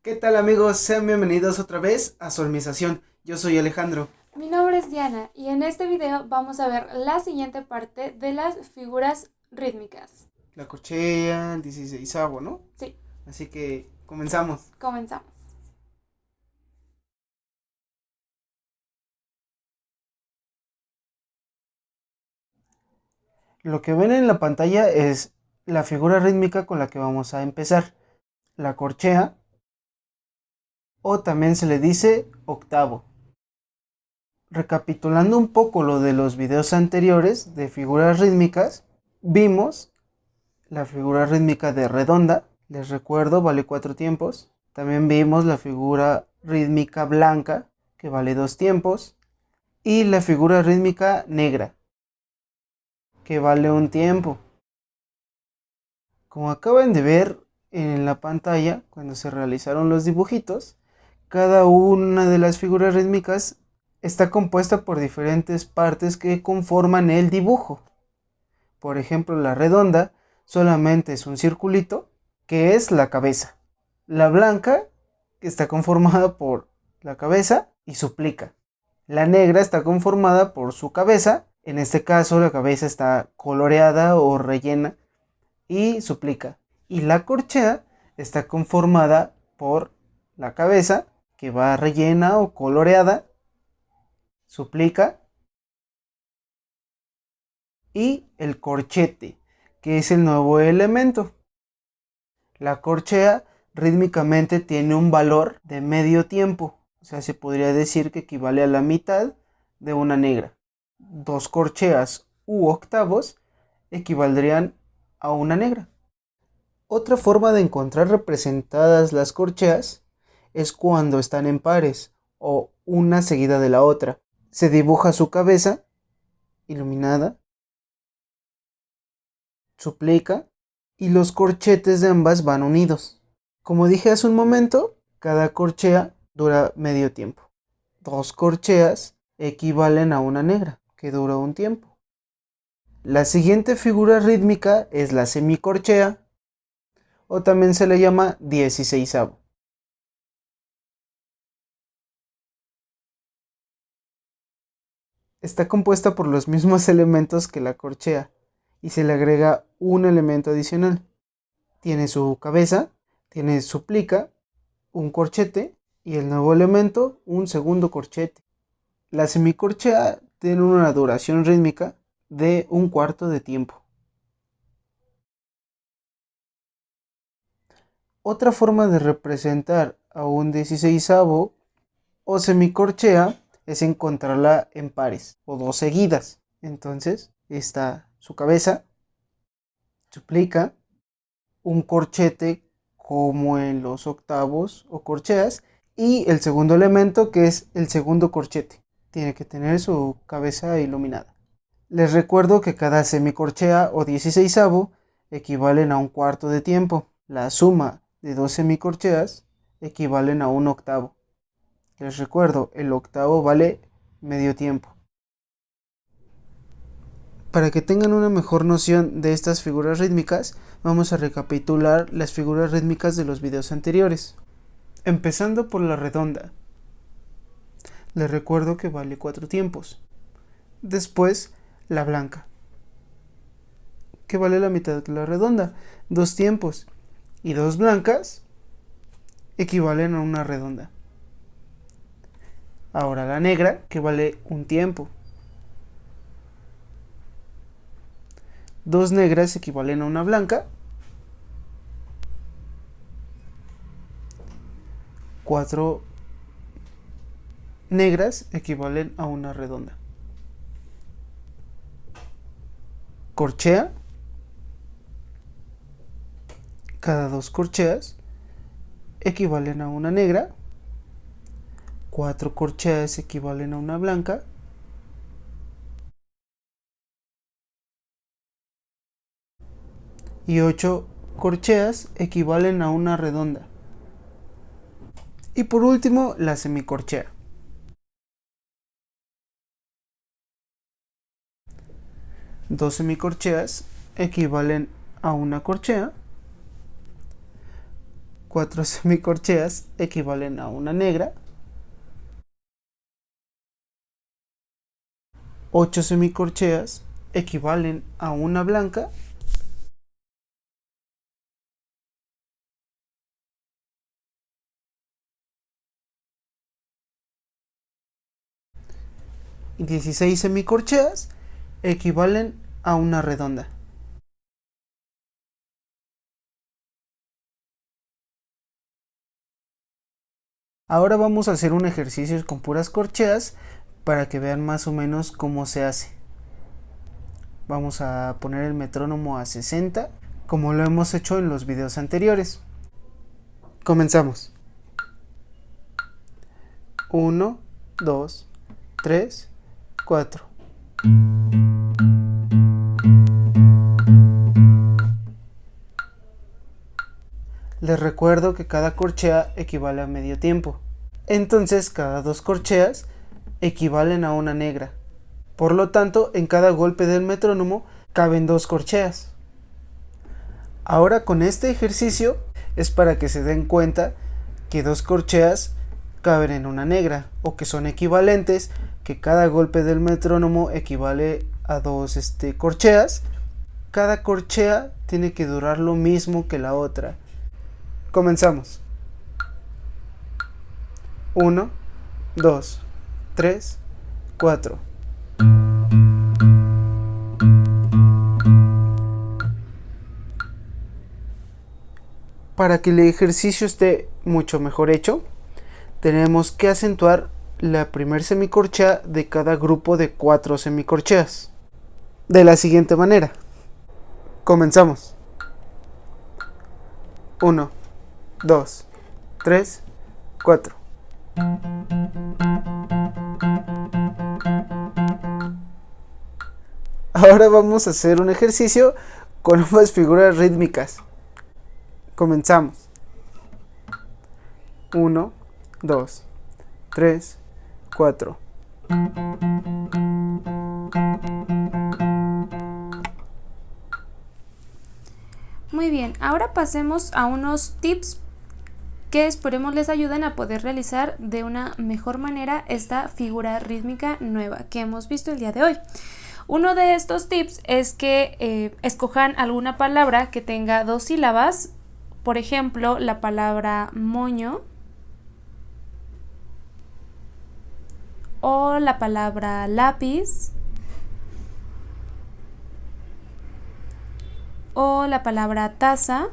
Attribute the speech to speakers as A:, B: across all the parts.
A: ¿Qué tal amigos? Sean bienvenidos otra vez a Solmización. Yo soy Alejandro.
B: Mi nombre es Diana y en este video vamos a ver la siguiente parte de las figuras rítmicas.
A: La corchea, el 16avo, ¿no?
B: Sí,
A: Así que comenzamos.
B: comenzamos.
A: Lo que ven en la pantalla es la figura rítmica con la que vamos a empezar. La corchea, o también se le dice octavo. Recapitulando un poco lo de los videos anteriores de figuras rítmicas, vimos la figura rítmica de redonda, les recuerdo, vale 4 tiempos. También vimos la figura rítmica blanca, que vale 2 tiempos. Y la figura rítmica negra, que vale 1 tiempo. Como acaban de ver en la pantalla, cuando se realizaron los dibujitos, cada una de las figuras rítmicas está compuesta por diferentes partes que conforman el dibujo. Por ejemplo, la redonda solamente es un circulito, que es la cabeza. La blanca, que está conformada por la cabeza y su plica. La negra está conformada por su cabeza, en este caso la cabeza está coloreada o rellena y su plica. Y la corchea está conformada por la cabeza, que va rellena o coloreada, su plica y el corchete, que es el nuevo elemento. La corchea rítmicamente tiene un valor de medio tiempo, o sea, se podría decir que equivale a la mitad de una negra. Dos corcheas u octavos equivaldrían a una negra. Otra forma de encontrar representadas las corcheas es cuando están en pares o una seguida de la otra. Se dibuja su cabeza iluminada, su plica y los corchetes de ambas van unidos. Como dije hace un momento, cada corchea dura medio tiempo. Dos corcheas equivalen a una negra, que dura un tiempo. La siguiente figura rítmica es la semicorchea, o también se le llama 16avo. Está compuesta por los mismos elementos que la corchea, y se le agrega un elemento adicional. Tiene su cabeza, tiene su plica, un corchete y el nuevo elemento, un segundo corchete. La semicorchea tiene una duración rítmica de un cuarto de tiempo. Otra forma de representar a un 16avo o semicorchea es encontrarla en pares o dos seguidas. Entonces está su cabeza, su plica, un corchete como en los octavos o corcheas y el segundo elemento que es el segundo corchete. Tiene que tener su cabeza iluminada. Les recuerdo que cada semicorchea o 16avo equivalen a un cuarto de tiempo. La suma de dos semicorcheas equivalen a un octavo. Les recuerdo, el octavo vale medio tiempo. Para que tengan una mejor noción de estas figuras rítmicas, vamos a recapitular las figuras rítmicas de los videos anteriores. Empezando por la redonda. Les recuerdo que vale 4 tiempos. Después, la blanca, que vale la mitad de la redonda, 2 tiempos. Y dos blancas equivalen a una redonda. Ahora la negra, que vale un tiempo. Dos negras equivalen a una blanca. 4 negras equivalen a una redonda. Corchea. Cada dos corcheas equivalen a una negra. 4 corcheas equivalen a una blanca. Y 8 corcheas equivalen a una redonda. Y por último, la semicorchea. Dos semicorcheas equivalen a una corchea. 4 semicorcheas equivalen a una negra. 8 semicorcheas equivalen a una blanca. Y 16 semicorcheas equivalen a una redonda. Ahora vamos a hacer un ejercicio con puras corcheas para que vean más o menos cómo se hace. Vamos a poner el metrónomo a 60, como lo hemos hecho en los videos anteriores. Comenzamos. 1, 2, 3, 4. Les recuerdo que cada corchea equivale a medio tiempo. Entonces cada 2 corcheas equivalen a una negra. Por lo tanto, en cada golpe del metrónomo caben 2 corcheas. Ahora con este ejercicio es para que se den cuenta que 2 corcheas caben en una negra, o que son equivalentes, que cada golpe del metrónomo equivale a 2 corcheas. Cada corchea tiene que durar lo mismo que la otra. Comenzamos. 1, 2, 3, 4. Para que el ejercicio esté mucho mejor hecho, tenemos que acentuar la primer semicorchea de cada grupo de 4 semicorcheas. De la siguiente manera. Comenzamos. 1, 2, 3, 4. Ahora vamos a hacer un ejercicio con ambas figuras rítmicas. Comenzamos. 1, 2, 3, 4.
B: Muy bien, ahora pasemos a unos tips que esperemos les ayuden a poder realizar de una mejor manera esta figura rítmica nueva que hemos visto el día de hoy. Uno de estos tips es que escojan alguna palabra que tenga 2 sílabas, por ejemplo, la palabra moño o la palabra lápiz o la palabra taza,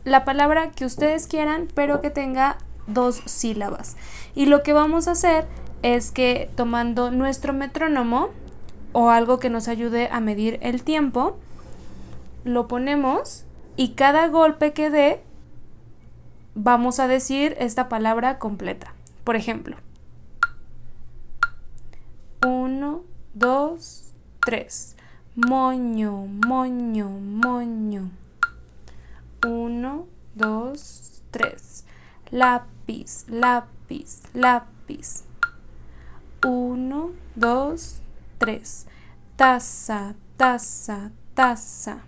B: la palabra que ustedes quieran, pero que tenga 2 sílabas. Y lo que vamos a hacer es que tomando nuestro metrónomo o algo que nos ayude a medir el tiempo, lo ponemos y cada golpe que dé vamos a decir esta palabra completa. Por ejemplo, 1, 2, 3. Moño, moño, moño. 1, 2, 3. Lápiz, lápiz, lápiz. 1, 2, 3. Taza, taza, taza.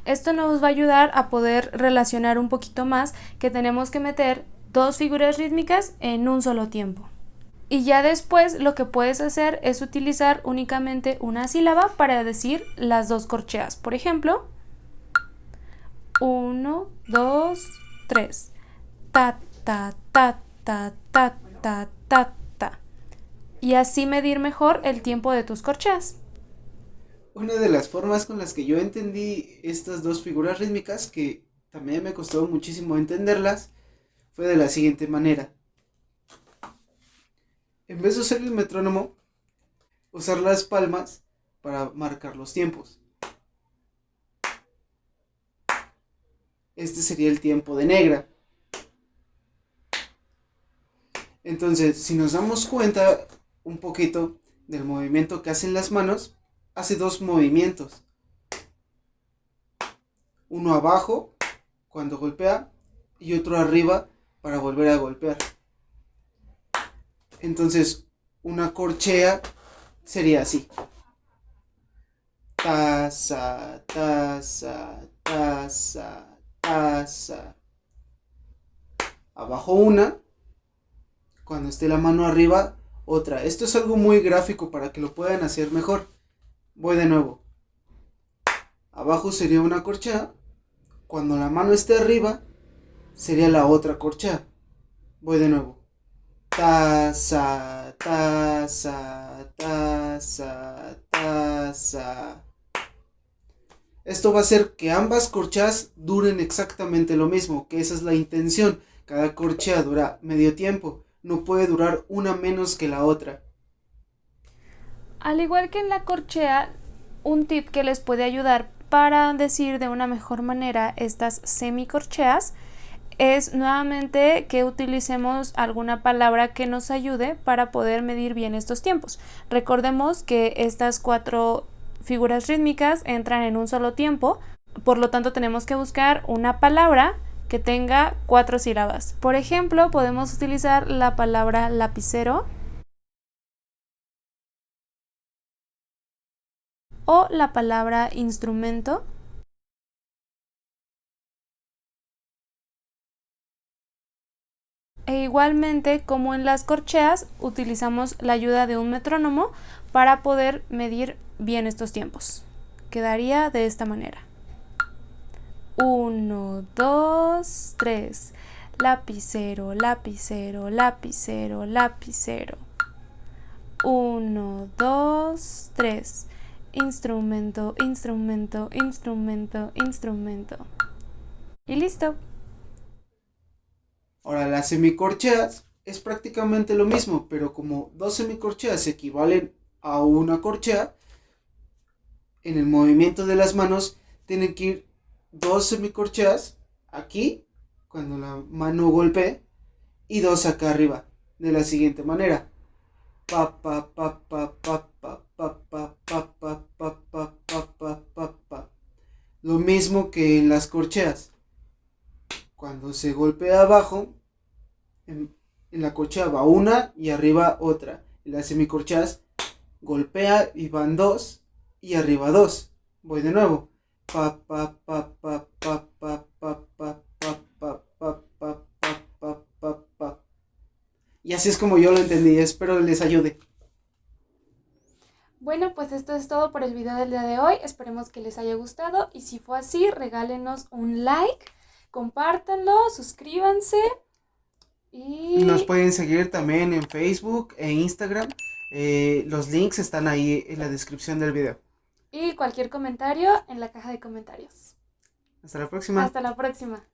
B: Esto nos va a ayudar a poder relacionar un poquito más que tenemos que meter 2 figuras rítmicas en un solo tiempo. Y ya después lo que puedes hacer es utilizar únicamente una sílaba para decir las 2 corcheas. Por ejemplo, 1, 2, 3. Ta, ta, ta, ta, ta, ta, ta, ta. Y así medir mejor el tiempo de tus corcheas.
A: Una de las formas con las que yo entendí estas 2 figuras rítmicas, que también me costó muchísimo entenderlas, fue de la siguiente manera. En vez de usar el metrónomo, usar las palmas para marcar los tiempos. Este sería el tiempo de negra. Entonces, si nos damos cuenta un poquito del movimiento que hacen las manos, hace 2 movimientos. Uno abajo cuando golpea y otro arriba para volver a golpear. Entonces, una corchea sería así. Taza, taza, taza, taza. Abajo una, cuando esté la mano arriba, otra. Esto es algo muy gráfico para que lo puedan hacer mejor. Voy de nuevo. Abajo sería una corchea. Cuando la mano esté arriba, sería la otra corchea. Voy de nuevo. Taza, taza, taza, taza. Esto va a hacer que ambas corcheas duren exactamente lo mismo, que esa es la intención. Cada corchea dura medio tiempo, no puede durar una menos que la otra.
B: Al igual que en la corchea, un tip que les puede ayudar para decir de una mejor manera estas semicorcheas es nuevamente que utilicemos alguna palabra que nos ayude para poder medir bien estos tiempos. Recordemos que estas 4 figuras rítmicas entran en un solo tiempo, por lo tanto tenemos que buscar una palabra que tenga 4 sílabas. Por ejemplo, podemos utilizar la palabra lapicero o la palabra instrumento. E igualmente, como en las corcheas, utilizamos la ayuda de un metrónomo para poder medir bien estos tiempos. Quedaría de esta manera. 1, 2, 3. Lapicero, lapicero, lapicero, lapicero. 1, 2, 3. Instrumento, instrumento, instrumento, instrumento. Y listo.
A: Ahora, las semicorcheas es prácticamente lo mismo, pero como dos semicorcheas equivalen a una corchea, en el movimiento de las manos tienen que ir dos semicorcheas aquí, cuando la mano golpee, y dos acá arriba, de la siguiente manera. Pa pa pa pa pa pa pa pa pa pa pa pa pa pa pa. Lo mismo que en las corcheas. Cuando se golpea abajo, en la corchea va una y arriba otra. En las semicorcheas golpea y van dos y arriba dos. Voy de nuevo. Pa pa pa pa pa pa pa pa pa pa pa pa pa pa pa. Y así es como yo lo entendí. Espero les ayude.
B: Bueno, pues esto es todo por el video del día de hoy. Esperemos que les haya gustado y si fue así, regálenos un like, compártanlo, suscríbanse y
A: Nos pueden seguir también en Facebook e Instagram. Los links están ahí en la descripción del video.
B: cualquier comentario en la caja de comentarios.
A: Hasta la próxima.
B: Hasta la próxima.